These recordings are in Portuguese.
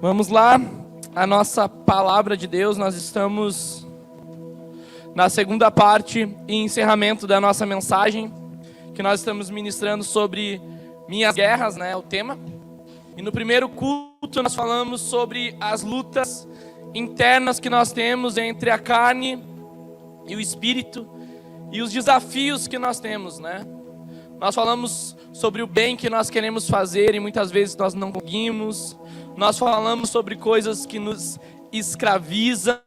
Vamos lá, a nossa palavra de Deus. Nós estamos na segunda parte e encerramento da nossa mensagem, que nós estamos ministrando sobre minhas guerras, né, o tema. E no primeiro culto nós falamos sobre as lutas internas que nós temos entre a carne e o espírito e os desafios que nós temos, né? Nós falamos sobre o bem que nós queremos fazer e muitas vezes nós não conseguimos. Nós falamos sobre coisas que nos escravizam.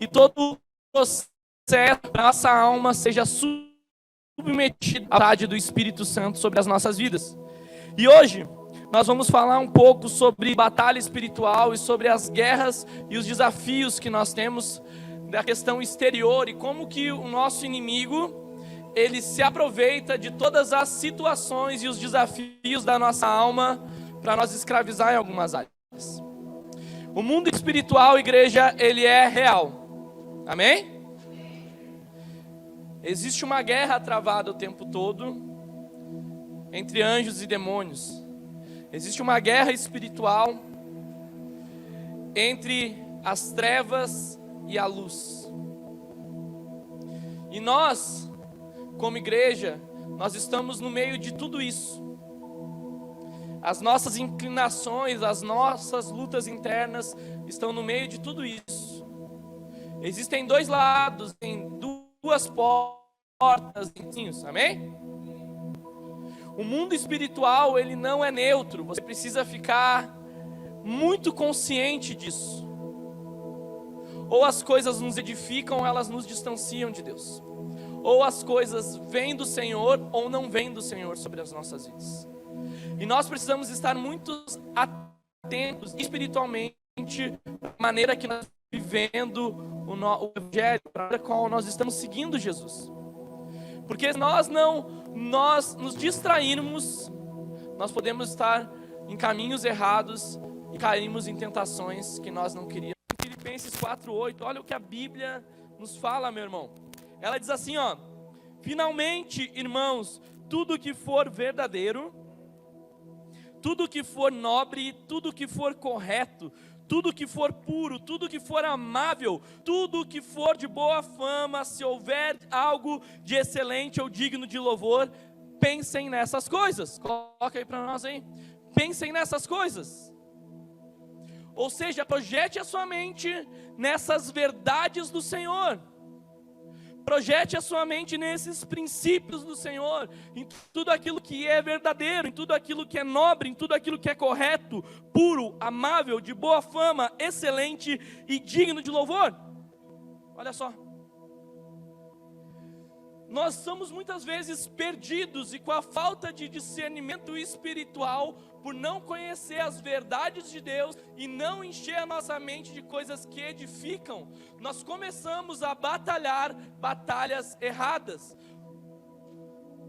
E todo o processo para nossa alma seja submetido à vontade do Espírito Santo sobre as nossas vidas. E hoje nós vamos falar um pouco sobre batalha espiritual e sobre as guerras e os desafios que nós temos da questão exterior e como que o nosso inimigo ele se aproveita de todas as situações e os desafios da nossa alma para nos escravizar em algumas áreas. O mundo espiritual, igreja, ele é real. Amém? Existe uma guerra travada o tempo todo entre anjos e demônios. Existe uma guerra espiritual entre as trevas e a luz. E nós, como igreja, nós estamos no meio de tudo isso. As nossas inclinações, as nossas lutas internas estão no meio de tudo isso. Existem dois lados, tem duas portas, amém? O mundo espiritual, ele não é neutro, você precisa ficar muito consciente disso. Ou as coisas nos edificam, ou elas nos distanciam de Deus. Ou as coisas vêm do Senhor, ou não vêm do Senhor sobre as nossas vidas. E nós precisamos estar muito atentos espiritualmente à maneira que nós estamos vivendo o Evangelho, para a qual nós estamos seguindo Jesus. Porque se nós nos distrairmos, nós podemos estar em caminhos errados e cairmos em tentações que nós não queríamos. Filipenses 4:8, olha o que a Bíblia nos fala, meu irmão. Ela diz assim, ó: finalmente, irmãos, tudo que for verdadeiro, tudo que for nobre, tudo que for correto, tudo que for puro, tudo que for amável, tudo que for de boa fama, se houver algo de excelente ou digno de louvor, pensem nessas coisas. Coloca aí para nós aí. Pensem nessas coisas. Ou seja, projete a sua mente nessas verdades do Senhor. Projete a sua mente nesses princípios do Senhor, em tudo aquilo que é verdadeiro, em tudo aquilo que é nobre, em tudo aquilo que é correto, puro, amável, de boa fama, excelente e digno de louvor. Olha só. Nós somos muitas vezes perdidos e com a falta de discernimento espiritual, por não conhecer as verdades de Deus e não encher a nossa mente de coisas que edificam, nós começamos a batalhar batalhas erradas.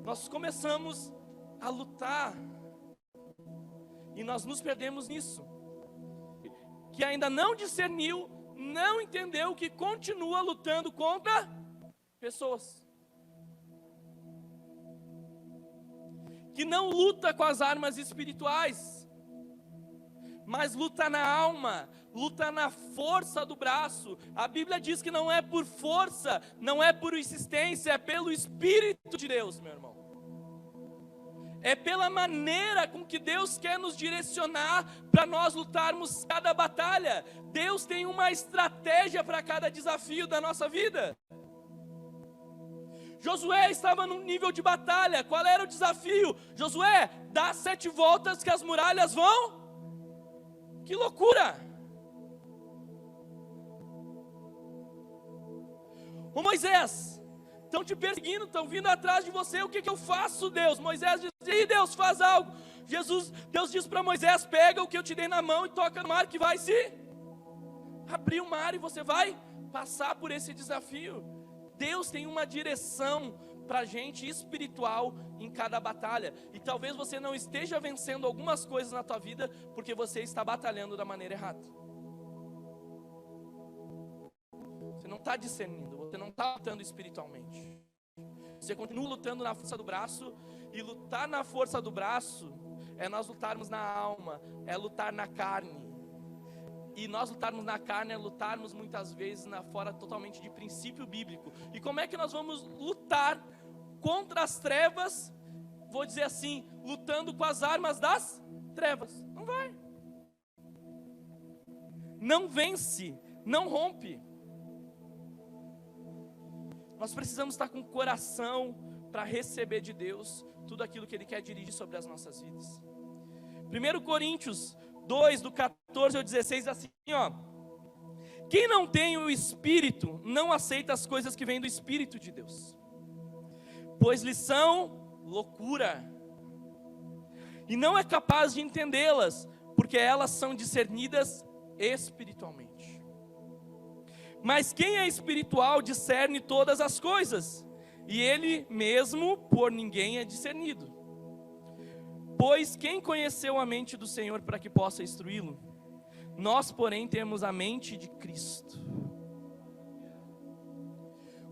Nós começamos a lutar e nós nos perdemos nisso. Que ainda não discerniu, não entendeu que continua lutando contra pessoas. Que não luta com as armas espirituais, mas luta na alma, luta na força do braço. A Bíblia diz que não é por força, não é por insistência, é pelo Espírito de Deus, meu irmão. É pela maneira com que Deus quer nos direcionar para nós lutarmos cada batalha. Deus tem uma estratégia para cada desafio da nossa vida. Josué estava num nível de batalha. Qual era o desafio? Josué, dá 7 voltas que as muralhas vão. Que loucura! Ô Moisés, estão te perseguindo, estão vindo atrás de você. O que eu faço, Deus? Moisés diz, e Deus, faz algo. Deus diz para Moisés, pega o que eu te dei na mão e toca no mar que vai se abrir o mar e você vai passar por esse desafio. Deus tem uma direção para a gente espiritual em cada batalha. E talvez você não esteja vencendo algumas coisas na tua vida porque você está batalhando da maneira errada. Você não está discernindo, você não está lutando espiritualmente. Você continua lutando na força do braço. E lutar na força do braço é nós lutarmos na alma, é lutar na carne. E nós lutarmos na carne é lutarmos muitas vezes fora totalmente de princípio bíblico. E como é que nós vamos lutar contra as trevas? Vou dizer assim, lutando com as armas das trevas. Não vai. Não vence, não rompe. Nós precisamos estar com o coração para receber de Deus tudo aquilo que Ele quer dirigir sobre as nossas vidas. 1 Coríntios 2, do 14 ao 16, assim, ó. Quem não tem o Espírito, não aceita as coisas que vêm do Espírito de Deus, pois lhes são loucura, e não é capaz de entendê-las, porque elas são discernidas espiritualmente. Mas quem é espiritual discerne todas as coisas, e ele mesmo por ninguém é discernido. Pois quem conheceu a mente do Senhor para que possa instruí-lo? Nós, porém, temos a mente de Cristo.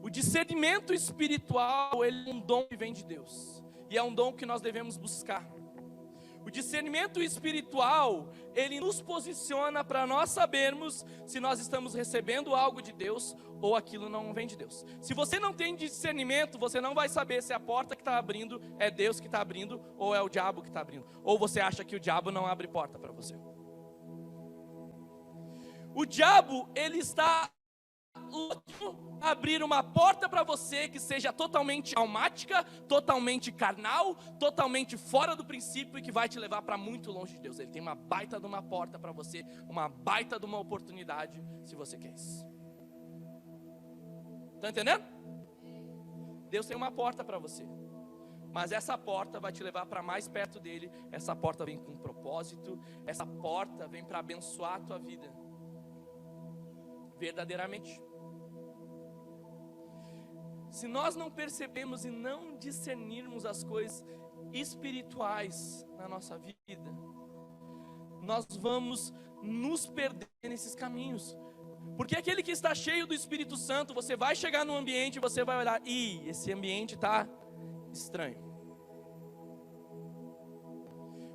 O discernimento espiritual, ele é um dom que vem de Deus, e é um dom que nós devemos buscar. O discernimento espiritual, ele nos posiciona para nós sabermos se nós estamos recebendo algo de Deus ou aquilo não vem de Deus. Se você não tem discernimento, você não vai saber se a porta que está abrindo é Deus que está abrindo ou é o diabo que está abrindo. Ou você acha que o diabo não abre porta para você. O diabo, ele está abrir uma porta para você que seja totalmente almática, totalmente carnal, totalmente fora do princípio e que vai te levar para muito longe de Deus. Ele tem uma baita de uma porta para você, uma baita de uma oportunidade, se você quer isso. Está entendendo? Deus tem uma porta para você, mas essa porta vai te levar para mais perto dele. Essa porta vem com um propósito, essa porta vem para abençoar a tua vida verdadeiramente. Se nós não percebemos e não discernirmos as coisas espirituais na nossa vida, nós vamos nos perder nesses caminhos. Porque aquele que está cheio do Espírito Santo, você vai chegar num ambiente e você vai olhar, esse ambiente está estranho.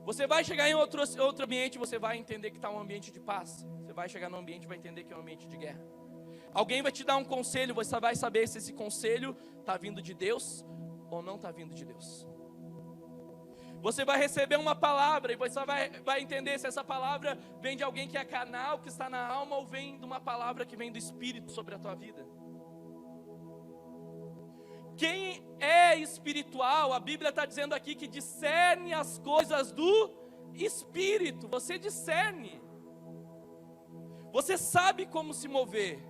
Você vai chegar em outro ambiente e você vai entender que está um ambiente de paz. Você vai chegar num ambiente e vai entender que é um ambiente de guerra. Alguém vai te dar um conselho, você vai saber se esse conselho está vindo de Deus ou não está vindo de Deus. Você vai receber uma palavra e você vai entender se essa palavra vem de alguém que é carnal, que está na alma, ou vem de uma palavra que vem do Espírito sobre a tua vida. Quem é espiritual, a Bíblia está dizendo aqui que discerne as coisas do Espírito. Você discerne. Você sabe como se mover.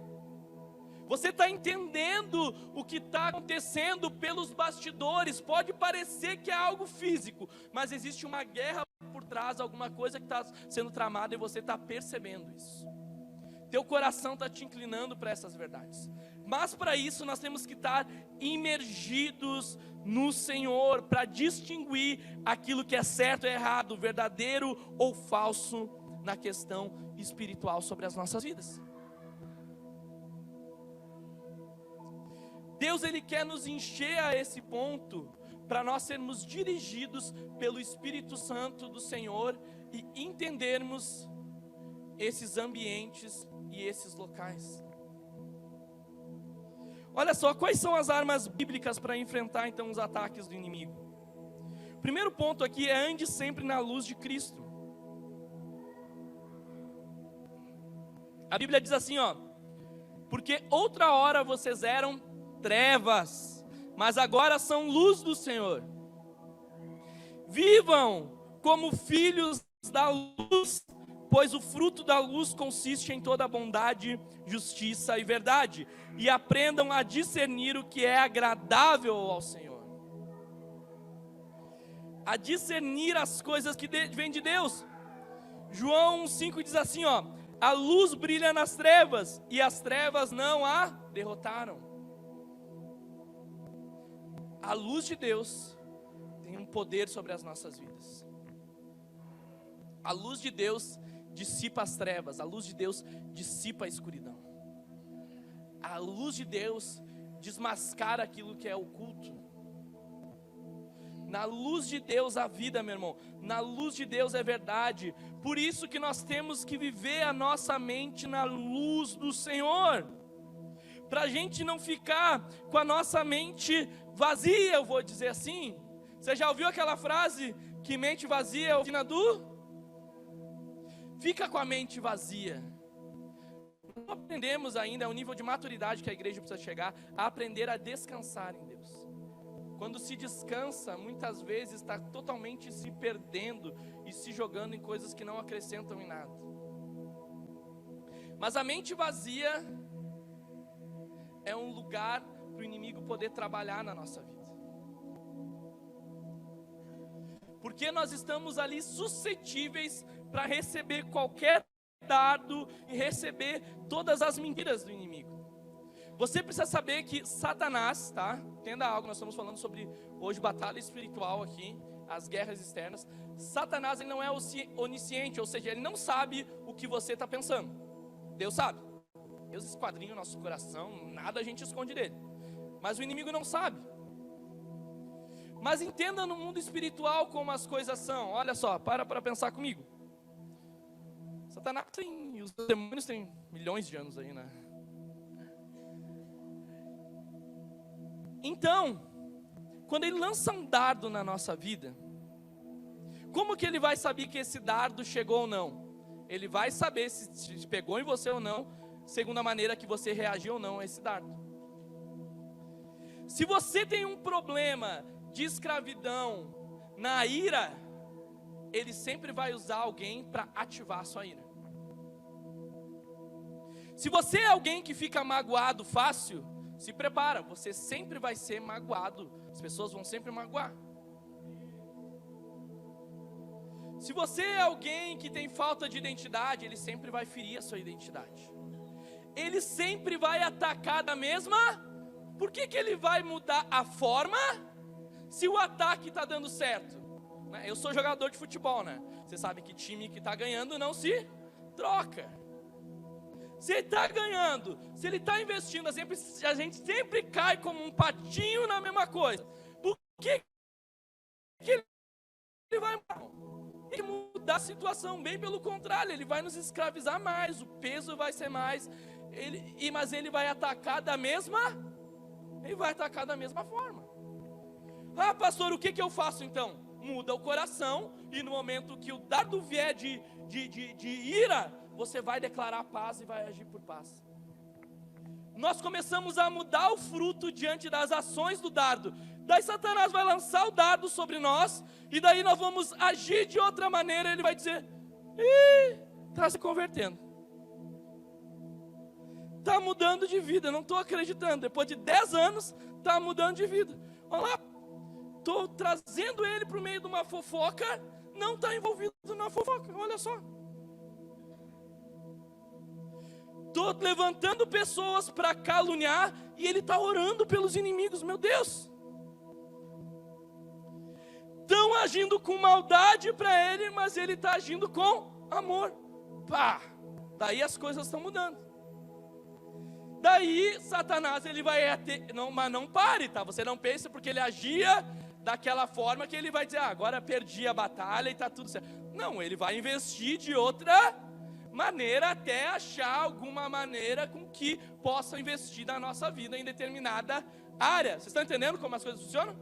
Você está entendendo o que está acontecendo pelos bastidores. Pode parecer que é algo físico, mas existe uma guerra por trás, alguma coisa que está sendo tramada e você está percebendo isso. Teu coração está te inclinando para essas verdades. Mas para isso nós temos que estar imergidos no Senhor, para distinguir aquilo que é certo e errado, verdadeiro ou falso na questão espiritual sobre as nossas vidas. Deus, Ele quer nos encher a esse ponto, para nós sermos dirigidos pelo Espírito Santo do Senhor e entendermos esses ambientes e esses locais. Olha só, quais são as armas bíblicas para enfrentar então os ataques do inimigo? O primeiro ponto aqui é: ande sempre na luz de Cristo. A Bíblia diz assim, ó: porque outra hora vocês eram trevas, mas agora são luz do Senhor. Vivam como filhos da luz, pois o fruto da luz consiste em toda bondade, justiça e verdade. E aprendam a discernir o que é agradável ao Senhor. A discernir as coisas que vêm de Deus. João 1,5 diz assim, ó: a luz brilha nas trevas, e as trevas não a derrotaram. A luz de Deus tem um poder sobre as nossas vidas. A luz de Deus dissipa as trevas. A luz de Deus dissipa a escuridão. A luz de Deus desmascara aquilo que é oculto. Na luz de Deus a vida, meu irmão. Na luz de Deus é verdade. Por isso que nós temos que viver a nossa mente na luz do Senhor. Para a gente não ficar com a nossa mente vazia, eu vou dizer assim. Você já ouviu aquela frase que mente vazia é a oficina do? Fica com a mente vazia. Não aprendemos ainda, é o nível de maturidade que a igreja precisa chegar, a aprender a descansar em Deus. Quando se descansa, muitas vezes está totalmente se perdendo e se jogando em coisas que não acrescentam em nada. Mas a mente vazia é um lugar para o inimigo poder trabalhar na nossa vida. Porque nós estamos ali suscetíveis para receber qualquer dardo e receber todas as mentiras do inimigo. Você precisa saber que Satanás, tá? Entenda algo, nós estamos falando sobre hoje batalha espiritual aqui, as guerras externas. Satanás, ele não é onisciente, ou seja, ele não sabe o que você está pensando. Deus sabe. Deus esquadrinha o nosso coração, nada a gente esconde dele. Mas o inimigo não sabe. Mas entenda no mundo espiritual como as coisas são. Olha só, para pensar comigo. Satanás tem, os demônios têm milhões de anos aí, né? Então, quando ele lança um dardo na nossa vida, como que ele vai saber que esse dardo chegou ou não? Ele vai saber se pegou em você ou não, segundo a maneira que você reagiu ou não a esse dardo. Se você tem um problema de escravidão na ira, ele sempre vai usar alguém para ativar a sua ira. Se você é alguém que fica magoado fácil, se prepara, você sempre vai ser magoado. As pessoas vão sempre magoar. Se você é alguém que tem falta de identidade, ele sempre vai ferir a sua identidade. Ele sempre vai atacar da mesma. Por que ele vai mudar a forma se o ataque está dando certo? Eu sou jogador de futebol, né? Você sabe que time que está ganhando não se troca. Se ele está ganhando, se ele está investindo, a gente sempre cai como um patinho na mesma coisa. Por que ele vai mudar a situação? Bem pelo contrário, ele vai nos escravizar mais, o peso vai ser mais, mas ele vai atacar da mesma, forma. Ah, pastor, o que eu faço então? Muda o coração, e no momento que o dardo vier de ira, você vai declarar paz e vai agir por paz. Nós começamos a mudar o fruto diante das ações do dardo. Daí Satanás vai lançar o dardo sobre nós, e daí nós vamos agir de outra maneira. Ele vai dizer: está se convertendo, está mudando de vida, não estou acreditando. Depois de 10 anos, está mudando de vida. Olha lá, estou trazendo ele para o meio de uma fofoca, não está envolvido na fofoca, olha só. Estou levantando pessoas para caluniar, e ele está orando pelos inimigos, meu Deus. Estão agindo com maldade para ele, mas ele está agindo com amor. Pá, daí as coisas estão mudando. Daí Satanás, ele vai mas não pare, tá? Você não pense porque ele agia daquela forma que ele vai dizer: agora perdi a batalha e está tudo certo. Não, ele vai investir de outra maneira até achar alguma maneira com que possa investir na nossa vida em determinada área. Vocês estão entendendo como as coisas funcionam?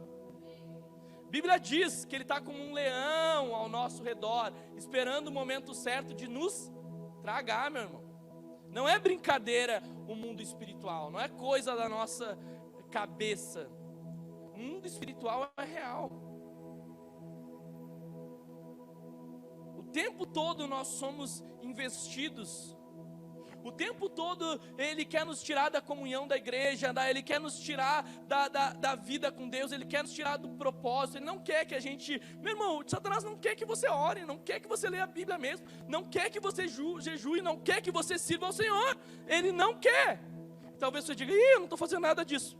A Bíblia diz que ele está como um leão ao nosso redor, esperando o momento certo de nos tragar, meu irmão. Não é brincadeira o mundo espiritual, não é coisa da nossa cabeça. O mundo espiritual é real. O tempo todo nós somos investidos. O tempo todo ele quer nos tirar da comunhão da igreja, ele quer nos tirar da vida com Deus, ele quer nos tirar do propósito. Ele não quer que a gente, meu irmão, Satanás não quer que você ore, não quer que você leia a Bíblia mesmo, não quer que você jejue, não quer que você sirva ao Senhor. Ele não quer. Talvez você diga: eu não estou fazendo nada disso.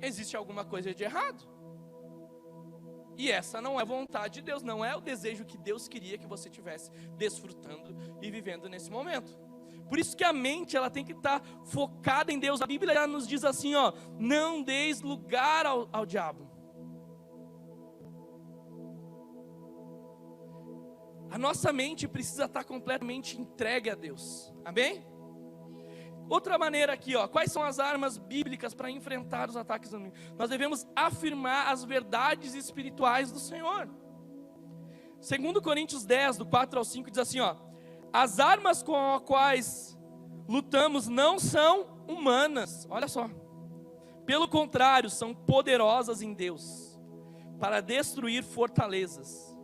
Existe alguma coisa de errado. E essa não é a vontade de Deus, não é o desejo que Deus queria que você estivesse desfrutando e vivendo nesse momento. Por isso que a mente, ela tem que estar focada em Deus. A Bíblia já nos diz assim, ó, não deis lugar ao diabo. A nossa mente precisa estar completamente entregue a Deus. Amém? Outra maneira aqui, ó, quais são as armas bíblicas para enfrentar os ataques do inimigo? Nós devemos afirmar as verdades espirituais do Senhor. 2 Coríntios 10, do 4 ao 5, diz assim, ó, as armas com as quais lutamos não são humanas, olha só. Pelo contrário, são poderosas em Deus, para destruir fortalezas.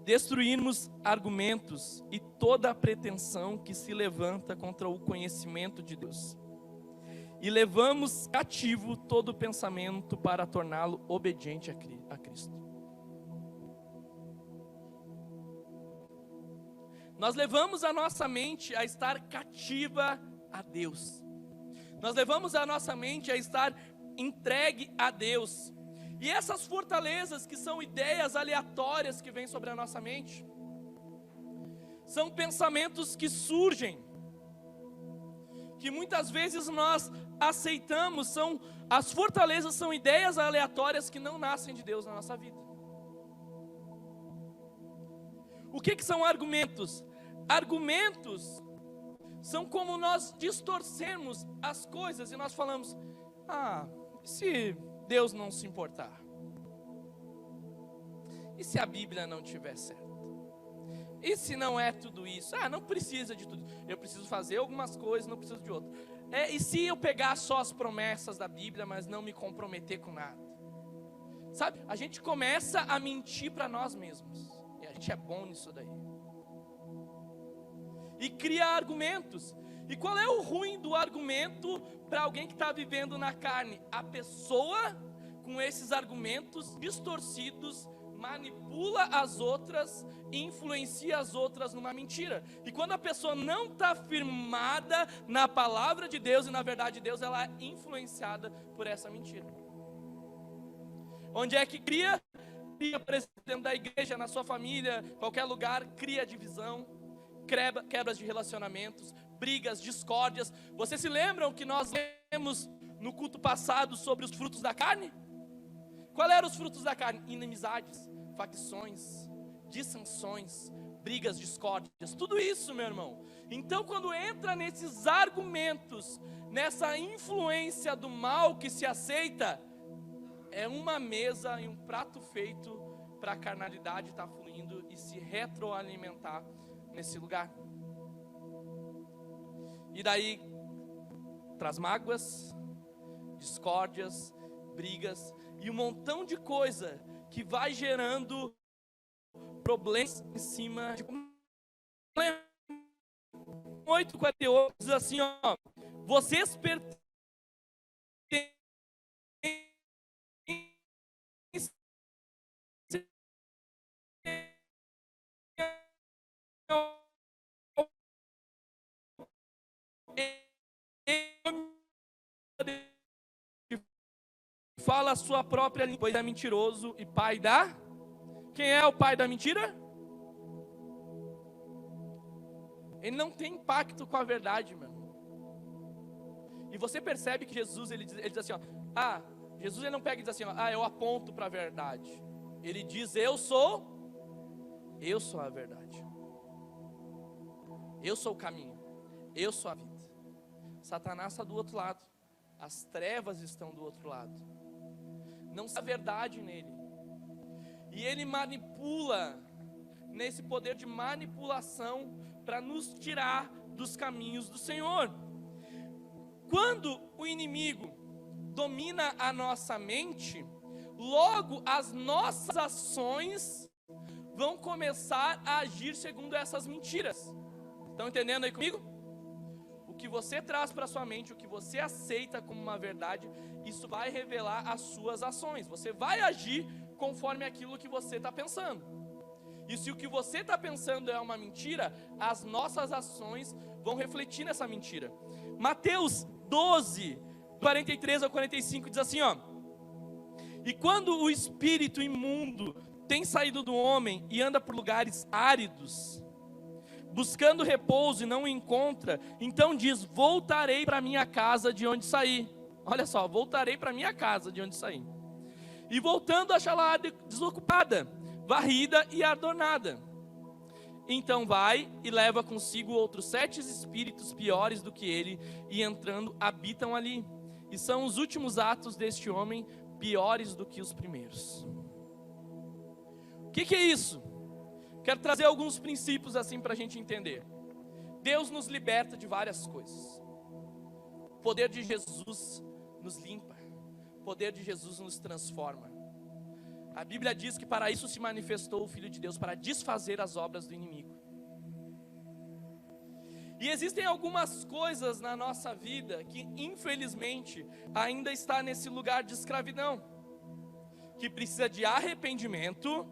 Destruirmos argumentos e toda a pretensão que se levanta contra o conhecimento de Deus. E levamos cativo todo pensamento para torná-lo obediente a Cristo. Nós levamos a nossa mente a estar cativa a Deus. Nós levamos a nossa mente a estar entregue a Deus. E essas fortalezas, que são ideias aleatórias que vêm sobre a nossa mente, são pensamentos que surgem, que muitas vezes nós aceitamos, as fortalezas são ideias aleatórias que não nascem de Deus na nossa vida. O que são argumentos? Argumentos são como nós distorcermos as coisas e nós falamos, e se Deus não se importar? E se a Bíblia não estiver certa? E se não é tudo isso? Não precisa de tudo. Eu preciso fazer algumas coisas, não preciso de outras. E se eu pegar só as promessas da Bíblia, mas não me comprometer com nada? Sabe, a gente começa a mentir para nós mesmos. E a gente é bom nisso daí. E cria argumentos. E qual é o ruim do argumento para alguém que está vivendo na carne? A pessoa, com esses argumentos distorcidos, manipula as outras, influencia as outras numa mentira. E quando a pessoa não está firmada na palavra de Deus e na verdade de Deus, ela é influenciada por essa mentira. Onde é que cria? Cria, por exemplo, dentro da igreja, na sua família, qualquer lugar, cria divisão, quebras de relacionamentos, brigas, discórdias. Vocês se lembram que nós lemos no culto passado sobre os frutos da carne? Qual eram os frutos da carne? Inimizades, facções, dissensões, brigas, discórdias, tudo isso, meu irmão. Então, quando entra nesses argumentos, nessa influência do mal que se aceita, é uma mesa e um prato feito para a carnalidade estar fluindo e se retroalimentar nesse lugar. E daí traz mágoas, discórdias, brigas e um montão de coisa que vai gerando problemas em cima de 8:48 diz assim, ó, vocês pertencem fala a sua própria língua, pois é mentiroso e pai da... Quem é o pai da mentira? Ele não tem impacto com a verdade, meu irmão. E você percebe que Jesus, ele diz assim, ó, Jesus ele não pega e diz assim, ó, eu aponto para a verdade. Ele diz, eu sou a verdade. Eu sou o caminho. Eu sou a vida. Satanás está do outro lado. As trevas estão do outro lado. Não há verdade nele. E ele manipula, nesse poder de manipulação, para nos tirar dos caminhos do Senhor. Quando o inimigo domina a nossa mente, logo as nossas ações vão começar a agir segundo essas mentiras. Estão entendendo aí comigo? O que você traz para sua mente, o que você aceita como uma verdade, isso vai revelar as suas ações. Você vai agir conforme aquilo que você está pensando. E se o que você está pensando é uma mentira, as nossas ações vão refletir nessa mentira. Mateus 12, 43 ao 45 diz assim, ó: e quando o espírito imundo tem saído do homem e anda por lugares áridos, buscando repouso e não o encontra, então diz: voltarei para minha casa de onde saí. Olha só, voltarei para minha casa de onde saí. E voltando, achá-la desocupada, varrida e adornada. Então vai e leva consigo outros 7 espíritos piores do que ele, e entrando habitam ali. E são os últimos atos deste homem piores do que os primeiros. O que é isso? Quero trazer alguns princípios assim para a gente entender. Deus nos liberta de várias coisas. O poder de Jesus nos limpa. O poder de Jesus nos transforma. A Bíblia diz que para isso se manifestou o Filho de Deus, para desfazer as obras do inimigo. E existem algumas coisas na nossa vida que, infelizmente, ainda está nesse lugar de escravidão, que precisa de arrependimento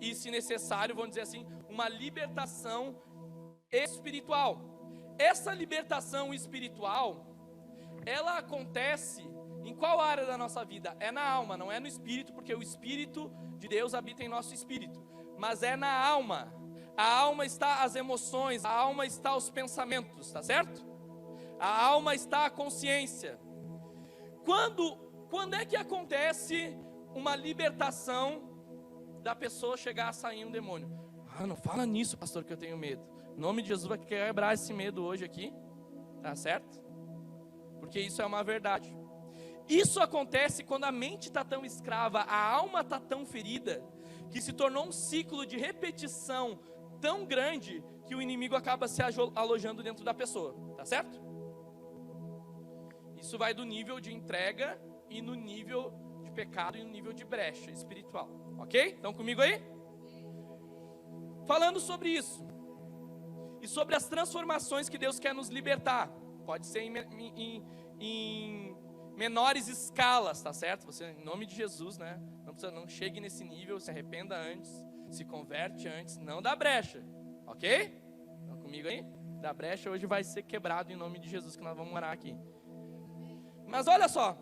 e, se necessário, vamos dizer assim, uma libertação espiritual. Essa libertação espiritual, ela acontece em qual área da nossa vida? É na alma, não é no espírito, porque o Espírito de Deus habita em nosso espírito, mas é na alma. A alma está as emoções, a alma está os pensamentos, tá certo? A alma está a consciência. Quando é que acontece uma libertação da pessoa chegar a sair um demônio? Ah, não fala nisso, pastor, que eu tenho medo. Em nome de Jesus vai quebrar esse medo hoje aqui, tá certo? Porque isso é uma verdade. Isso acontece quando a mente está tão escrava, a alma está tão ferida, que se tornou um ciclo de repetição tão grande, que o inimigo acaba se alojando dentro da pessoa, tá certo? Isso vai do nível de entrega e no nível de pecado e no nível de brecha espiritual, ok? Estão comigo aí? Falando sobre isso, e sobre as transformações que Deus quer nos libertar, pode ser em menores escalas, tá certo? Você, em nome de Jesus, né? Não chegue nesse nível, se arrependa antes, se converte antes, não dá brecha, ok? Estão comigo aí? Da brecha hoje vai ser quebrado em nome de Jesus, que nós vamos orar aqui. Mas olha só,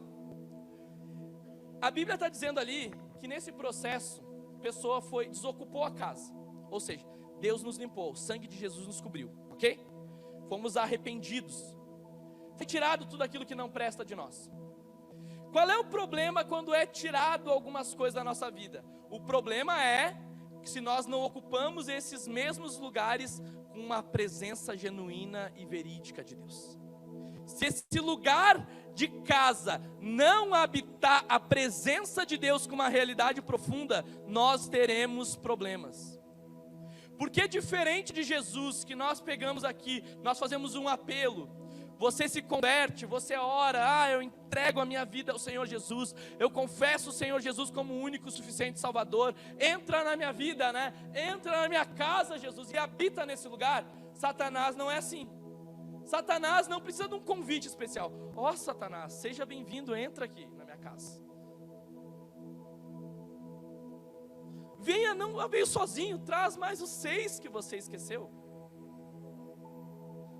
a Bíblia está dizendo ali que nesse processo, a pessoa desocupou a casa, ou seja, Deus nos limpou, o sangue de Jesus nos cobriu, ok? Fomos arrependidos, foi tirado tudo aquilo que não presta de nós. Qual é o problema quando é tirado algumas coisas da nossa vida? O problema é que se nós não ocupamos esses mesmos lugares com uma presença genuína e verídica de Deus. Se esse lugar de casa não habitar a presença de Deus com uma realidade profunda, nós teremos problemas. Porque diferente de Jesus, que nós pegamos aqui, nós fazemos um apelo, você se converte, você ora, eu entrego a minha vida ao Senhor Jesus, eu confesso o Senhor Jesus como o único e suficiente Salvador, entra na minha vida, né? Entra na minha casa, Jesus, e habita nesse lugar. Satanás não é assim. Satanás não precisa de um convite especial. Ó, Satanás, seja bem-vindo, entra aqui na minha casa. Venha, não veio sozinho, traz mais os 6 que você esqueceu.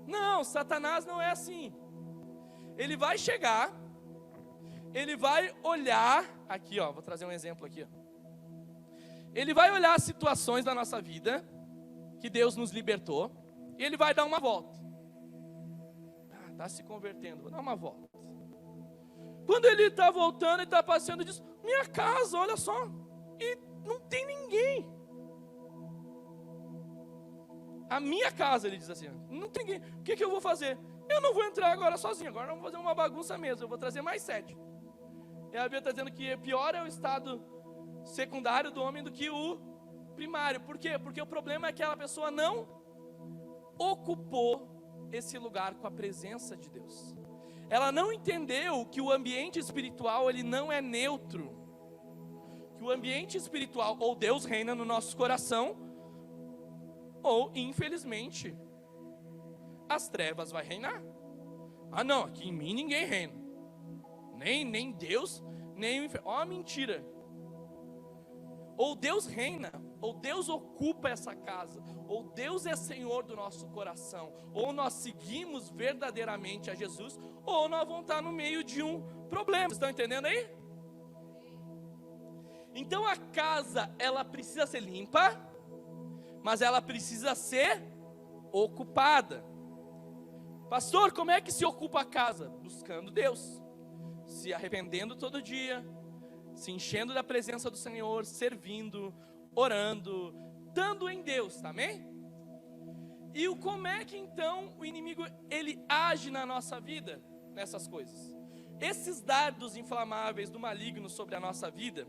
Não, Satanás não é assim. Ele vai chegar, ele vai olhar, aqui ó, vou trazer um exemplo aqui ó. Ele vai olhar as situações da nossa vida, que Deus nos libertou, e ele vai dar uma volta. Ah, está se convertendo, vou dar uma volta. Quando ele está voltando, ele está passeando e diz: minha casa, olha só, e não tem ninguém. A minha casa, ele diz assim, não tem ninguém. O que eu vou fazer? Eu não vou entrar agora sozinho, agora vamos fazer uma bagunça mesmo, eu vou trazer mais 7. E a Bíblia está dizendo que pior é o estado secundário do homem do que o primário. Por quê? Porque o problema é que aquela pessoa não ocupou esse lugar com a presença de Deus. Ela não entendeu que o ambiente espiritual, ele não é neutro. Que o ambiente espiritual, ou Deus reina no nosso coração, ou, infelizmente, as trevas vai reinar. Ah não, aqui em mim ninguém reina. Nem Deus, nem o inferno. Ó, mentira. Ou Deus reina, ou Deus ocupa essa casa, ou Deus é Senhor do nosso coração, ou nós seguimos verdadeiramente a Jesus, ou nós vamos estar no meio de um problema. Vocês estão entendendo aí? Então a casa, ela precisa ser limpa, mas ela precisa ser ocupada. Pastor, como é que se ocupa a casa? Buscando Deus, se arrependendo todo dia, se enchendo da presença do Senhor, servindo, orando, estando em Deus, amém? E como é que então o inimigo ele age na nossa vida nessas coisas? Esses dardos inflamáveis do maligno sobre a nossa vida.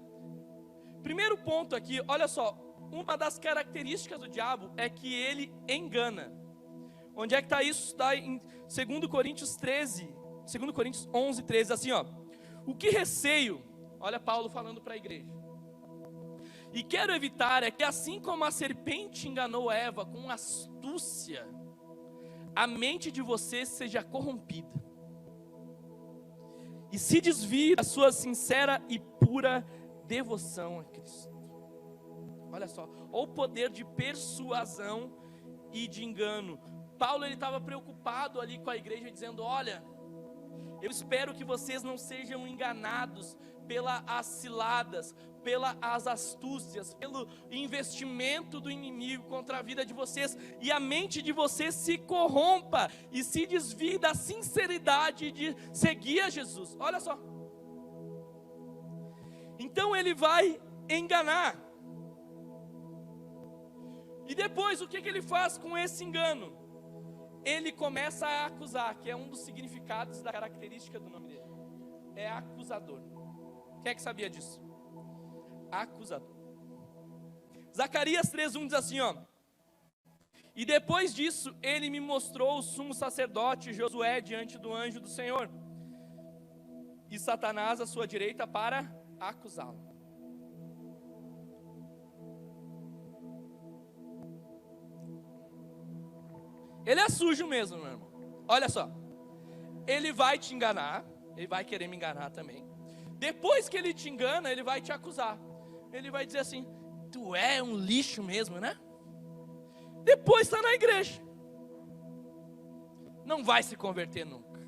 Primeiro ponto aqui, olha só, uma das características do diabo é que ele engana. Onde é que está isso? Está em 2 Coríntios 11, 13, assim ó. O que receio, olha Paulo falando para a igreja, e quero evitar é que assim como a serpente enganou Eva com astúcia, a mente de vocês seja corrompida, e se desvie da sua sincera e pura devoção a Cristo. Olha só, o poder de persuasão e de engano. Paulo ele estava preocupado ali com a igreja, dizendo: olha, eu espero que vocês não sejam enganados pelas ciladas, pelas astúcias, pelo investimento do inimigo contra a vida de vocês, e a mente de vocês se corrompa e se desvie da sinceridade de seguir a Jesus. Olha só. Então ele vai enganar. E depois o que ele faz com esse engano? Ele começa a acusar, que é um dos significados da característica do nome dele. É acusador. Quem é que sabia disso? Acusador. Zacarias 3:1 diz assim, ó: e depois disso ele me mostrou o sumo sacerdote Josué diante do anjo do Senhor, e Satanás à sua direita para acusá-lo. Ele é sujo mesmo, meu irmão. Olha só. Ele vai te enganar. Ele vai querer me enganar também. Depois que ele te engana, ele vai te acusar. Ele vai dizer assim: tu é um lixo mesmo, né? Depois está na igreja. Não vai se converter nunca.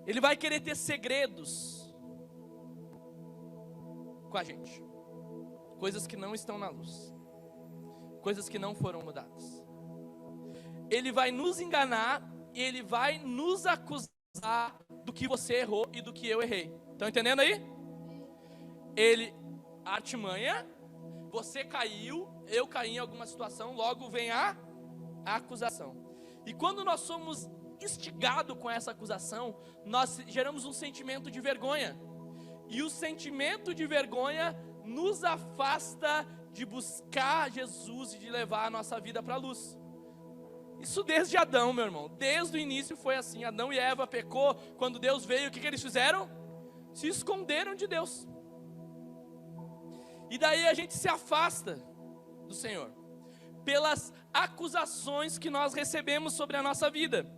Ele vai querer ter segredos com a gente. Coisas que não estão na luz. Coisas que não foram mudadas. Ele vai nos enganar e ele vai nos acusar do que você errou e do que eu errei. Estão entendendo aí? Ele artimanha, você caiu, eu caí em alguma situação, logo vem a acusação. E quando nós somos instigados com essa acusação, nós geramos um sentimento de vergonha. E o sentimento de vergonha nos afasta de buscar Jesus e de levar a nossa vida para a luz. Isso desde Adão, meu irmão. Desde o início foi assim. Adão e Eva pecou. Quando Deus veio, o que eles fizeram? Se esconderam de Deus. E daí a gente se afasta do Senhor pelas acusações que nós recebemos sobre a nossa vida.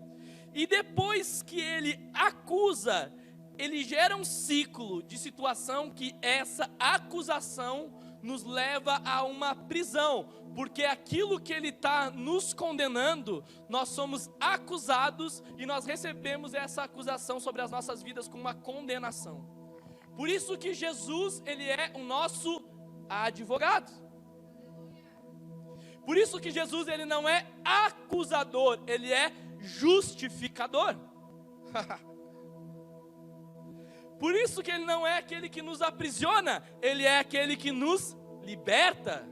E depois que ele acusa, ele gera um ciclo de situação que essa acusação nos leva a uma prisão, porque aquilo que ele está nos condenando, nós somos acusados e nós recebemos essa acusação sobre as nossas vidas com uma condenação. Por isso que Jesus, ele é o nosso advogado. Por isso que Jesus, ele não é acusador, ele é justificador. Por isso que ele não é aquele que nos aprisiona, ele é aquele que nos liberta.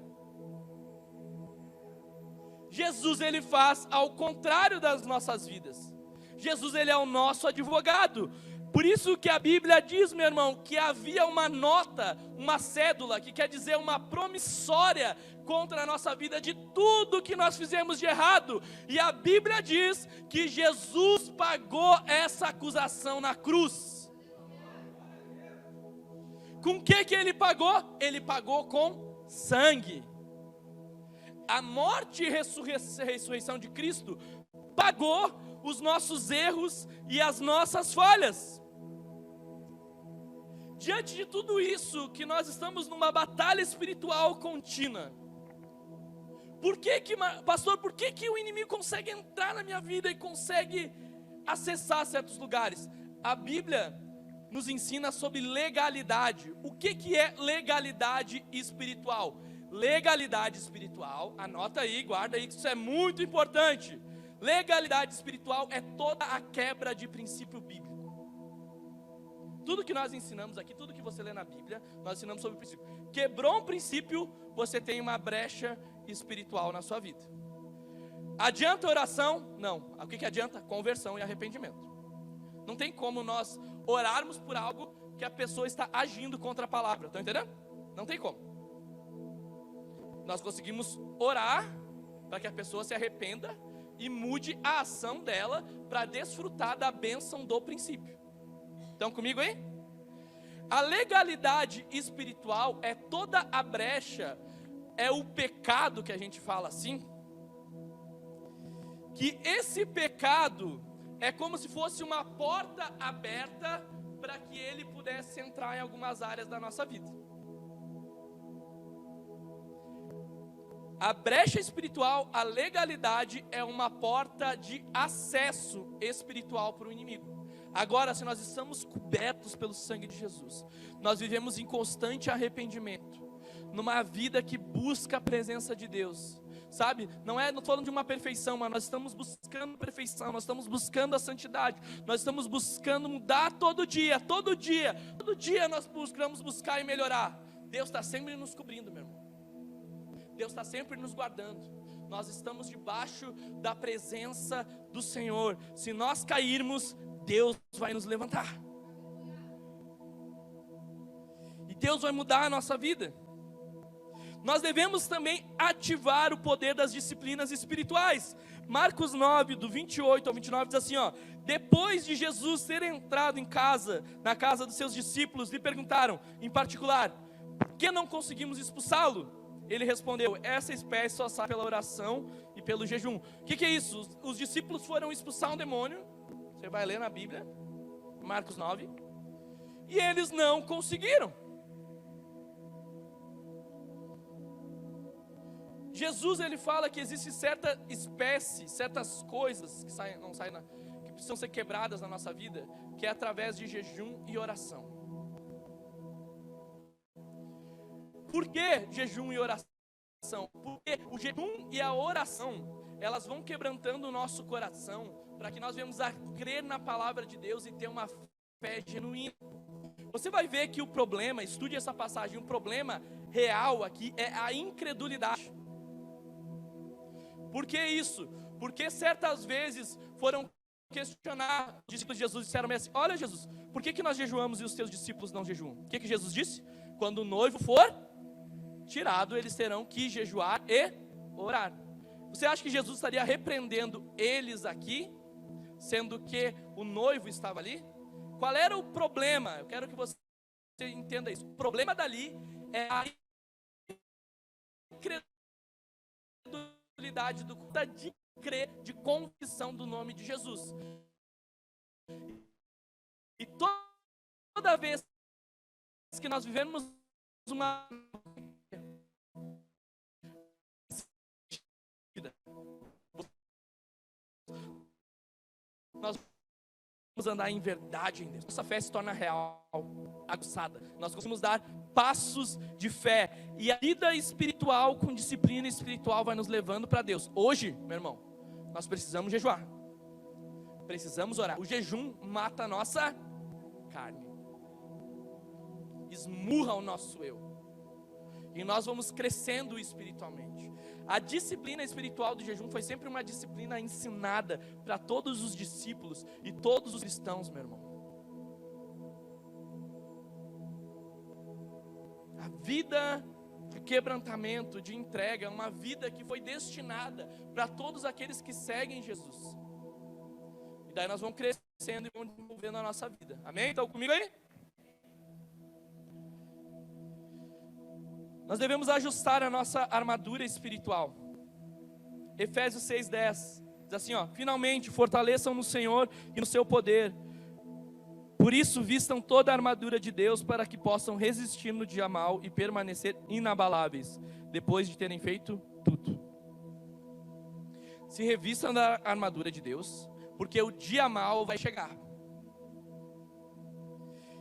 Jesus, ele faz ao contrário das nossas vidas. Jesus, ele é o nosso advogado. Por isso que a Bíblia diz, meu irmão, que havia uma nota, uma cédula, que quer dizer uma promissória contra a nossa vida de tudo que nós fizemos de errado. E a Bíblia diz que Jesus pagou essa acusação na cruz. Com o que ele pagou? Ele pagou com sangue. A morte e ressurreição de Cristo pagou os nossos erros e as nossas falhas. Diante de tudo isso, que nós estamos numa batalha espiritual contínua. Pastor, por que o inimigo consegue entrar na minha vida e consegue acessar certos lugares? A Bíblia nos ensina sobre legalidade. O que é legalidade espiritual? Legalidade espiritual, anota aí, guarda aí, que isso é muito importante. Legalidade espiritual é toda a quebra de princípio bíblico. Tudo que nós ensinamos aqui, tudo que você lê na Bíblia, nós ensinamos sobre o princípio. Quebrou um princípio, você tem uma brecha espiritual na sua vida. Adianta oração? Não. O que adianta? Conversão e arrependimento. Não tem como nós orarmos por algo que a pessoa está agindo contra a palavra. Estão entendendo? Não tem como. Nós conseguimos orar para que a pessoa se arrependa e mude a ação dela para desfrutar da bênção do princípio. Estão comigo aí? A legalidade espiritual é toda a brecha, é o pecado que a gente fala assim, que esse pecado é como se fosse uma porta aberta para que ele pudesse entrar em algumas áreas da nossa vida. A brecha espiritual, a legalidade é uma porta de acesso espiritual para o inimigo. Agora, se nós estamos cobertos pelo sangue de Jesus, nós vivemos em constante arrependimento, numa vida que busca a presença de Deus, sabe? Não estou falando de uma perfeição, mas nós estamos buscando perfeição, nós estamos buscando a santidade, nós estamos buscando mudar todo dia nós buscamos buscar e melhorar. Deus está sempre nos cobrindo, meu irmão. Deus está sempre nos guardando. Nós estamos debaixo da presença do Senhor. Se nós cairmos, Deus vai nos levantar. E Deus vai mudar a nossa vida. Nós devemos também ativar o poder das disciplinas espirituais. Marcos 9, do 28 ao 29, diz assim, ó: depois de Jesus ter entrado na casa dos seus discípulos, lhe perguntaram, em particular, por que não conseguimos expulsá-lo? Ele respondeu, essa espécie só sai pela oração e pelo jejum. O que é isso? Os discípulos foram expulsar um demônio, você vai ler na Bíblia, Marcos 9, e eles não conseguiram. Jesus, ele fala que existe certa espécie, certas coisas que que precisam ser quebradas na nossa vida, que é através de jejum e oração. Por que jejum e oração? Porque o jejum e a oração, elas vão quebrantando o nosso coração, para que nós venhamos a crer na palavra de Deus e ter uma fé genuína. Você vai ver que o problema, estude essa passagem, o problema real aqui é a incredulidade. Por que isso? Porque certas vezes foram questionar, os discípulos de Jesus disseram assim, olha Jesus, por que nós jejuamos e os teus discípulos não jejuam? O que Jesus disse? Quando o noivo for tirado, eles terão que jejuar e orar. Você acha que Jesus estaria repreendendo eles aqui, sendo que o noivo estava ali? Qual era o problema? Eu quero que você entenda isso. O problema dali é a incredulidade de crer, de confissão do nome de Jesus. E toda vez que nós vivemos uma nós vamos andar em verdade em Deus. Nossa fé se torna real, aguçada. Nós conseguimos dar passos de fé. E a vida espiritual com disciplina espiritual vai nos levando para Deus. Hoje, meu irmão, nós precisamos jejuar. Precisamos orar. O jejum mata a nossa carne. Esmurra o nosso eu. E nós vamos crescendo espiritualmente. A disciplina espiritual do jejum foi sempre uma disciplina ensinada para todos os discípulos e todos os cristãos, meu irmão. A vida de quebrantamento, de entrega, é uma vida que foi destinada para todos aqueles que seguem Jesus. E daí nós vamos crescendo e vamos desenvolvendo a nossa vida. Amém? Estão comigo aí? Nós devemos ajustar a nossa armadura espiritual. Efésios 6:10 diz assim, ó: finalmente fortaleçam no Senhor e no seu poder. Por isso vistam toda a armadura de Deus para que possam resistir no dia mau e permanecer inabaláveis, depois de terem feito tudo. Se revistam da armadura de Deus, porque o dia mau vai chegar.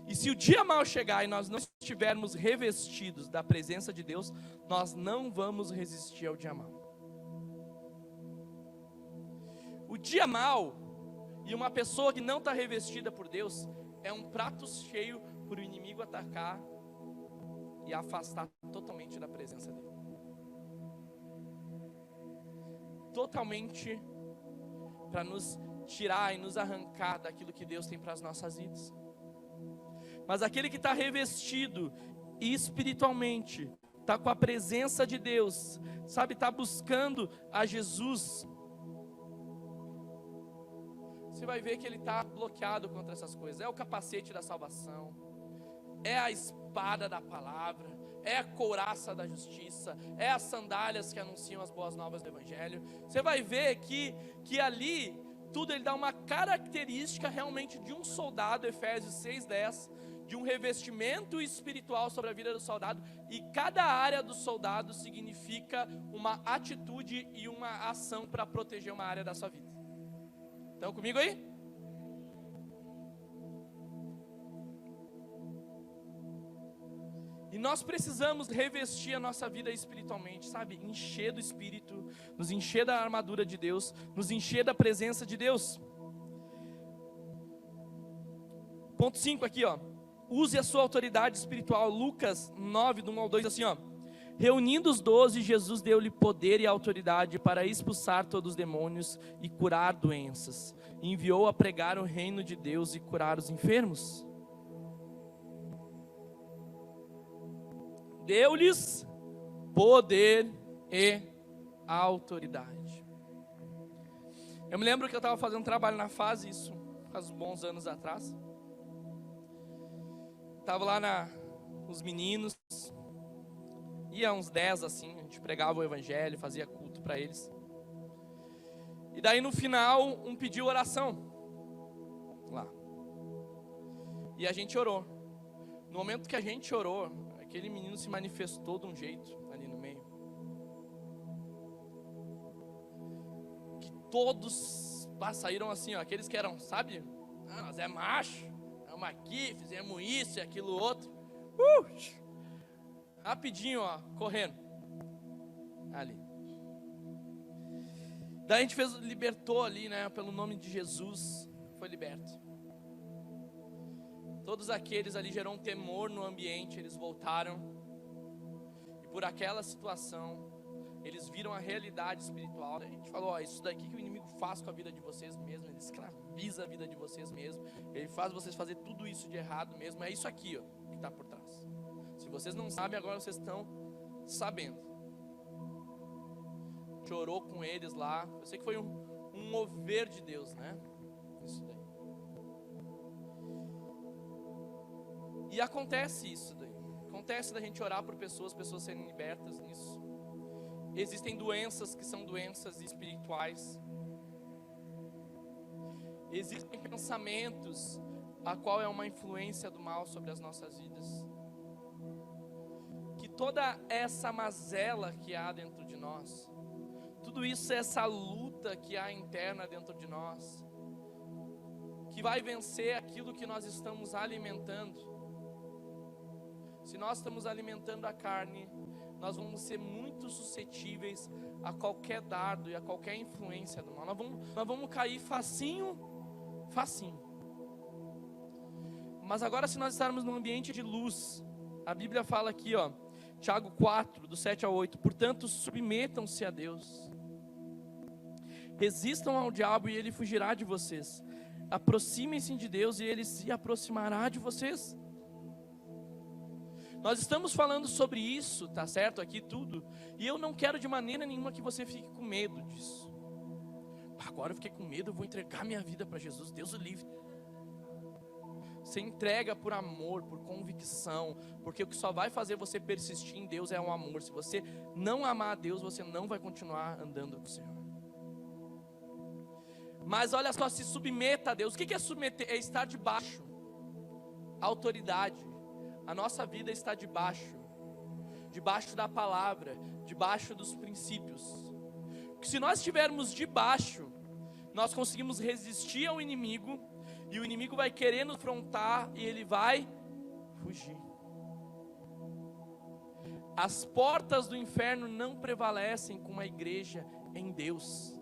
E se o dia mau chegar e nós não estivermos revestidos da presença de Deus, nós não vamos resistir ao dia mau. O dia mau e uma pessoa que não está revestida por Deus é um prato cheio para o inimigo atacar e afastar totalmente da presença dele. Totalmente para nos tirar e nos arrancar daquilo que Deus tem para as nossas vidas. Mas aquele que está revestido espiritualmente, está com a presença de Deus, sabe, está buscando a Jesus, você vai ver que ele está bloqueado contra essas coisas. É o capacete da salvação, é a espada da palavra, é a couraça da justiça, é as sandálias que anunciam as boas novas do Evangelho. Você vai ver que ali, tudo ele dá uma característica realmente de um soldado, Efésios 6:10, de um revestimento espiritual sobre a vida do soldado, e cada área do soldado significa uma atitude e uma ação para proteger uma área da sua vida. Estão comigo aí? E nós precisamos revestir a nossa vida espiritualmente, sabe? Encher do Espírito, nos encher da armadura de Deus, nos encher da presença de Deus. Ponto 5 aqui, ó. Use a sua autoridade espiritual. Lucas 9, do 1 ao 2, assim, ó. Reunindo os 12, Jesus deu-lhe poder e autoridade para expulsar todos os demônios e curar doenças. E enviou a pregar o reino de Deus e curar os enfermos. Deu-lhes poder e autoridade. Eu me lembro que eu estava fazendo trabalho na fase, isso faz bons anos atrás. Estava lá os meninos, ia uns 10 assim, a gente pregava o evangelho, fazia culto para eles. E daí no final, um pediu oração lá. E a gente orou. No momento que a gente orou, aquele menino se manifestou de um jeito ali no meio, que todos saíram assim, ó, aqueles que eram, sabe, nós é macho, estamos aqui, fizemos isso e aquilo outro, rapidinho, ó, correndo ali. Daí a gente libertou ali, né, pelo nome de Jesus, foi liberto. Todos aqueles ali gerou um temor no ambiente, eles voltaram. E por aquela situação, eles viram a realidade espiritual. A gente falou, ó, isso daqui que o inimigo faz com a vida de vocês mesmo, ele escraviza a vida de vocês mesmo, ele faz vocês fazer tudo isso de errado mesmo, é isso aqui, ó, que está por trás. Se vocês não sabem, agora vocês estão sabendo. Chorou com eles lá, eu sei que foi um mover de Deus, né, isso daí. E acontece isso daí. Acontece da gente orar por pessoas serem libertas nisso. Existem doenças que são doenças espirituais. Existem pensamentos a qual é uma influência do mal sobre as nossas vidas. Que toda essa mazela que há dentro de nós, tudo isso, essa luta que há interna dentro de nós, que vai vencer aquilo que nós estamos alimentando. Se nós estamos alimentando a carne, nós vamos ser muito suscetíveis a qualquer dardo e a qualquer influência do mal. Nós vamos cair facinho. Mas agora, se nós estarmos num ambiente de luz, a Bíblia fala aqui, ó, Tiago 4, do 7 ao 8, portanto, submetam-se a Deus. Resistam ao diabo e ele fugirá de vocês. Aproximem-se de Deus e ele se aproximará de vocês. Nós estamos falando sobre isso, tá certo? Aqui tudo. E eu não quero de maneira nenhuma que você fique com medo disso. Agora eu fiquei com medo, eu vou entregar minha vida para Jesus, Deus o livre. Você entrega por amor, por convicção, porque o que só vai fazer você persistir em Deus é o amor. Se você não amar a Deus, você não vai continuar andando com o Senhor. Mas olha só, se submeta a Deus. O que é submeter? É estar debaixo. Autoridade. A nossa vida está debaixo da palavra, debaixo dos princípios. Porque se nós estivermos debaixo, nós conseguimos resistir ao inimigo E o inimigo vai querer nos confrontar e ele vai fugir. As portas do inferno não prevalecem com uma igreja em Deus.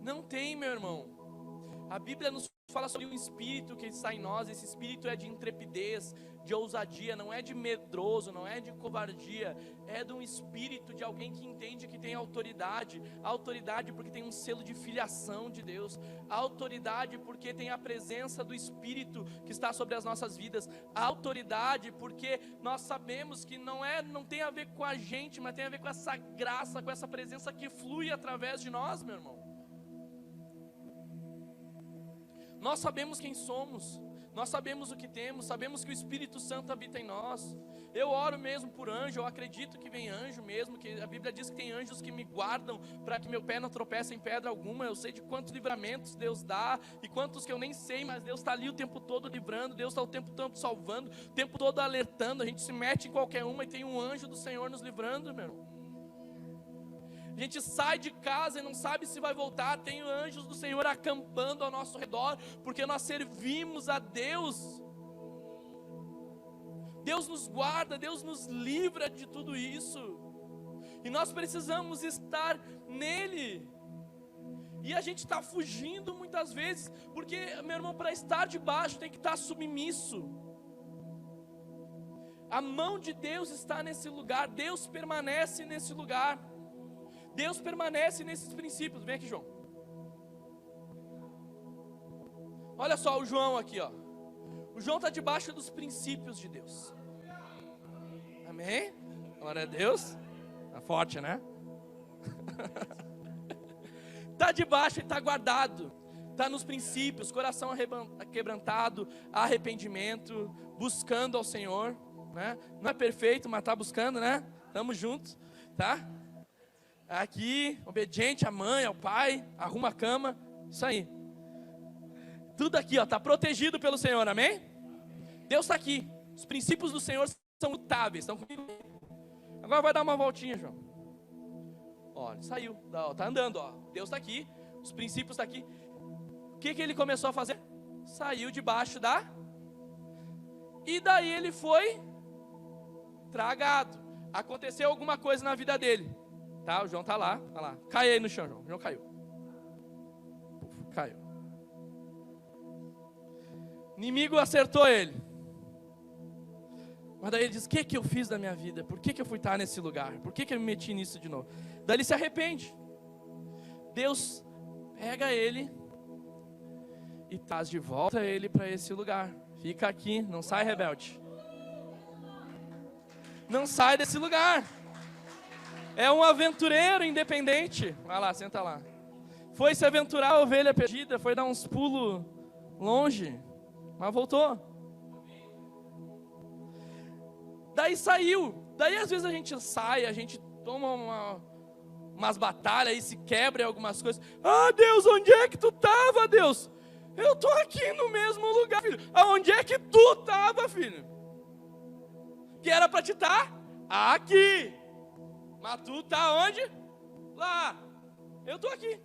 Não tem, meu irmão. A Bíblia nos fala sobre um espírito que está em nós. Esse espírito é de intrepidez, de ousadia, não é de medroso, não é de covardia. É de um espírito de alguém que entende que tem autoridade. Autoridade porque tem um selo de filiação de Deus. Autoridade porque tem a presença do Espírito que está sobre as nossas vidas. Autoridade porque nós sabemos que não tem a ver com a gente, mas tem a ver com essa graça, com essa presença que flui através de nós, meu irmão. Nós sabemos quem somos, nós sabemos o que temos, sabemos que o Espírito Santo habita em nós. Eu oro mesmo por anjo, eu acredito que vem anjo mesmo, que a Bíblia diz que tem anjos que me guardam para que meu pé não tropece em pedra alguma. Eu sei de quantos livramentos Deus dá e quantos que eu nem sei, mas Deus está ali o tempo todo livrando, Deus está o tempo todo salvando, o tempo todo alertando. A gente se mete em qualquer uma e tem um anjo do Senhor nos livrando, meu irmão. A gente sai de casa e não sabe se vai voltar, tem anjos do Senhor acampando ao nosso redor, porque nós servimos a Deus. Deus nos guarda, Deus nos livra de tudo isso, e nós precisamos estar nele. E a gente está fugindo muitas vezes, porque, meu irmão, para estar debaixo tem que estar submisso. A mão de Deus está nesse lugar, Deus permanece nesse lugar. Deus permanece nesses princípios. Vem aqui, João. Olha só o João aqui, ó. O João está debaixo dos princípios de Deus. Amém? Glória a Deus. Tá forte, né? Está debaixo e está guardado. Está nos princípios, coração quebrantado, arrependimento, buscando ao Senhor, né? Não é perfeito, mas está buscando, né? Estamos juntos, tá? Aqui, obediente à mãe, ao pai, arruma a cama, isso aí. Tudo aqui, ó, está protegido pelo Senhor, amém? Deus está aqui. Os princípios do Senhor são mutáveis, estão comigo. Agora vai dar uma voltinha, João. Ó, ele saiu, tá andando, ó. Deus está aqui, os princípios estão aqui. O que ele começou a fazer? Saiu debaixo da... E daí ele foi tragado. Aconteceu alguma coisa na vida dele. Tá, o João tá lá, tá lá. Cai aí no chão, João. O João caiu. Caiu. O inimigo acertou ele. Mas daí ele diz: o que eu fiz da minha vida? Por que eu fui estar nesse lugar? Por que eu me meti nisso de novo? Daí ele se arrepende. Deus pega ele e traz de volta ele para esse lugar. Fica aqui, não sai, rebelde. Não sai desse lugar. É um aventureiro independente. Vai lá, senta lá. Foi se aventurar a ovelha perdida, foi dar uns pulos longe, mas voltou. Daí saiu. Daí às vezes a gente sai, a gente toma umas batalhas e se quebra em algumas coisas. Ah, Deus, onde é que tu estava, Deus? Eu estou aqui no mesmo lugar, filho. Aonde é que tu estava, filho? Que era para te estar aqui. Mas tu está onde? Lá. Eu estou aqui.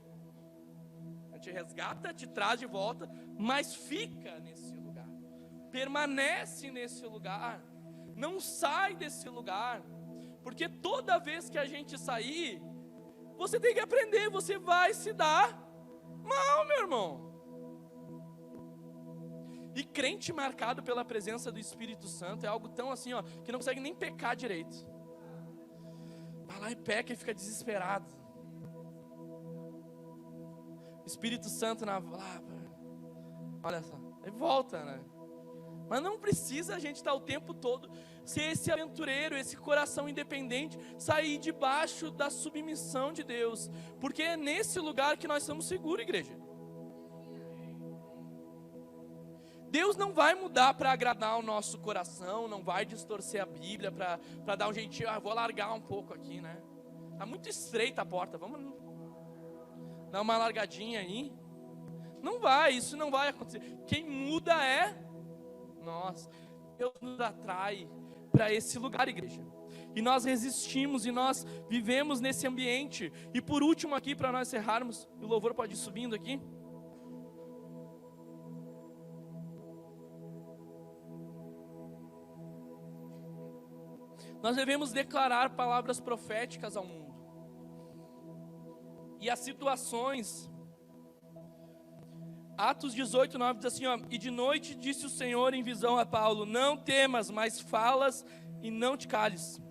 A gente resgata, te traz de volta, mas fica nesse lugar. Permanece nesse lugar. Não sai desse lugar. Porque toda vez que a gente sair, você tem que aprender, você vai se dar mal, meu irmão. E crente marcado pela presença do Espírito Santo é algo tão assim, ó, que não consegue nem pecar direito. Vai lá e peca e fica desesperado. Espírito Santo na olha só, aí volta, né? Mas não precisa a gente estar o tempo todo ser esse aventureiro, esse coração independente, sair debaixo da submissão de Deus, porque é nesse lugar que nós somos seguros, igreja. Deus não vai mudar para agradar o nosso coração, não vai distorcer a Bíblia para dar um jeitinho, vou largar um pouco aqui, né? Está muito estreita a porta, vamos dar uma largadinha aí. Não vai, isso não vai acontecer. Quem muda é nós. Deus nos atrai para esse lugar, igreja. E nós resistimos e nós vivemos nesse ambiente. E por último aqui, para nós encerrarmos, o louvor pode ir subindo aqui. Nós devemos declarar palavras proféticas ao mundo. E as situações. Atos 18, 9 diz assim, ó: e de noite disse o Senhor em visão a Paulo: não temas, mas falas e não te cales.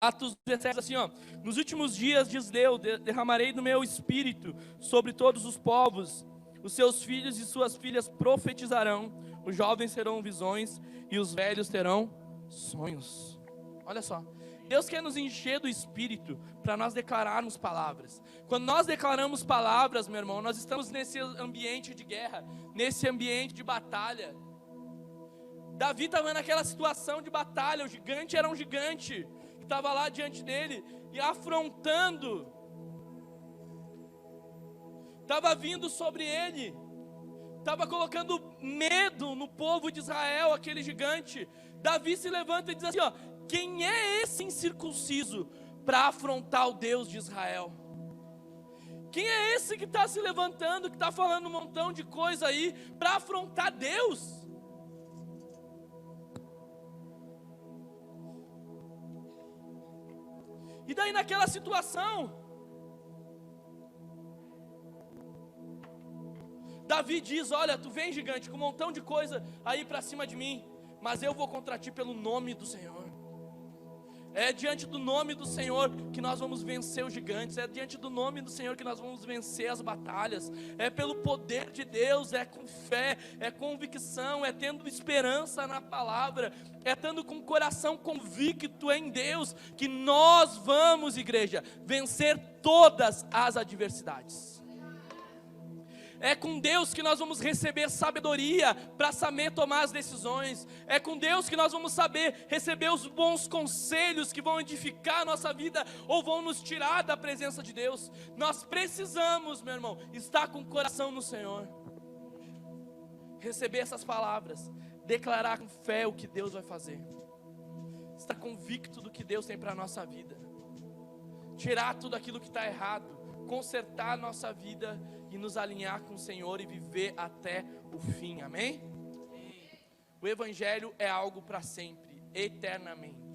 Atos 17 diz assim, ó: nos últimos dias, diz Deus, derramarei do meu espírito sobre todos os povos. Os seus filhos e suas filhas profetizarão, os jovens terão visões e os velhos terão sonhos. Olha só, Deus quer nos encher do Espírito para nós declararmos palavras. Quando nós declaramos palavras, meu irmão, nós estamos nesse ambiente de guerra, nesse ambiente de batalha. Davi estava naquela situação de batalha, o gigante era um gigante que estava lá diante dele e afrontando, estava vindo sobre ele, estava colocando medo no povo de Israel, aquele gigante. Davi se levanta e diz assim, ó: quem é esse incircunciso para afrontar o Deus de Israel? Quem é esse que está se levantando, que está falando um montão de coisa aí para afrontar Deus? E daí naquela situação, Davi diz: olha, tu vem gigante com um montão de coisa aí para cima de mim, mas eu vou contra ti pelo nome do Senhor. É diante do nome do Senhor que nós vamos vencer os gigantes. É diante do nome do Senhor que nós vamos vencer as batalhas. É pelo poder de Deus, é com fé, é convicção, é tendo esperança na palavra, é estando com o coração convicto em Deus, que nós vamos, igreja, vencer todas as adversidades. É com Deus que nós vamos receber sabedoria para saber tomar as decisões. É com Deus que nós vamos saber receber os bons conselhos que vão edificar a nossa vida ou vão nos tirar da presença de Deus. Nós precisamos, meu irmão, estar com o coração no Senhor, receber essas palavras, declarar com fé o que Deus vai fazer, estar convicto do que Deus tem para a nossa vida, tirar tudo aquilo que está errado, consertar a nossa vida e nos alinhar com o Senhor e viver até o fim, amém? O Evangelho é algo para sempre, eternamente.